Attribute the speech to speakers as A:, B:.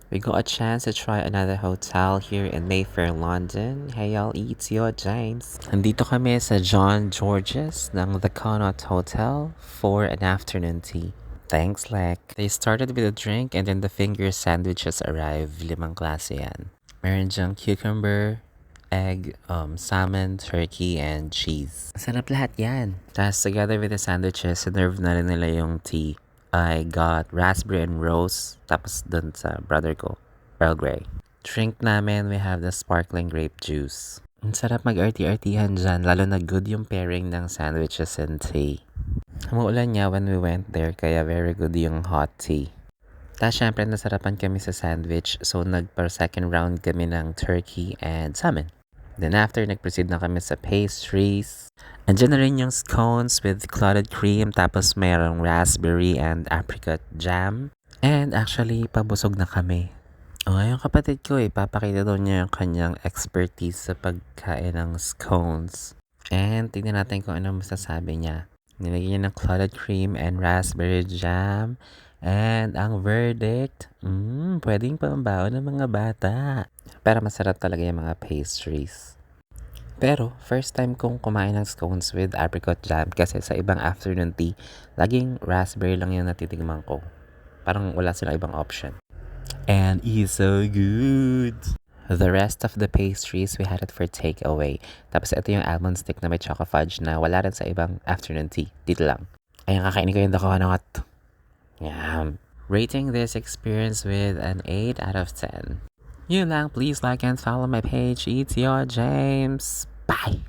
A: We got a chance to try another hotel here in Mayfair, London. Hey y'all, it's your James. Andito kami sa John George's ng The Connaught Hotel for an afternoon tea. Thanks, Lek. They started with a drink and then the finger sandwiches arrived. 5 klase yan. Meron dyang cucumber, egg, salmon, turkey, and cheese. Sarap lahat yan. Tapos together with the sandwiches, serve na rin nila yung tea. I got raspberry and rose, tapos dun sa brother ko, Earl Grey. Drink namin, we have the sparkling grape juice. Ang sarap mag-arty-artyhan dyan, lalo na good yung pairing ng sandwiches and tea. Umuulan niya when we went there, kaya very good yung hot tea. Tapos syempre nasarapan kami sa sandwich, so nagpa-second round kami ng turkey and salmon. Then after, nag-proceed na kami sa pastries. Andiyan na rin yung scones with clotted cream, tapos mayroong raspberry and apricot jam. And actually, pabusog na kami. Yung kapatid ko papakita daw niya yung kanyang expertise sa pagkain ng scones. And tingnan natin kung ano masasabi niya. Nilagyan niya ng clotted cream and raspberry jam. And ang verdict, pwedeng pambaon ng mga bata. Pero masarap talaga yung mga pastries. Pero, first time kong kumain ng scones with apricot jam kasi sa ibang afternoon tea, laging raspberry lang yung natitigman ko. Parang wala silang ibang option. And it's so good! The rest of the pastries, we had it for takeaway. Tapos ito yung almond stick na may choco fudge na wala rin sa ibang afternoon tea. Dito lang. Ayun, kakainin ko yung dakonot. Yum! Rating this experience with an 8 out of 10. Yun lang, please like and follow my page. It's your James. Bye!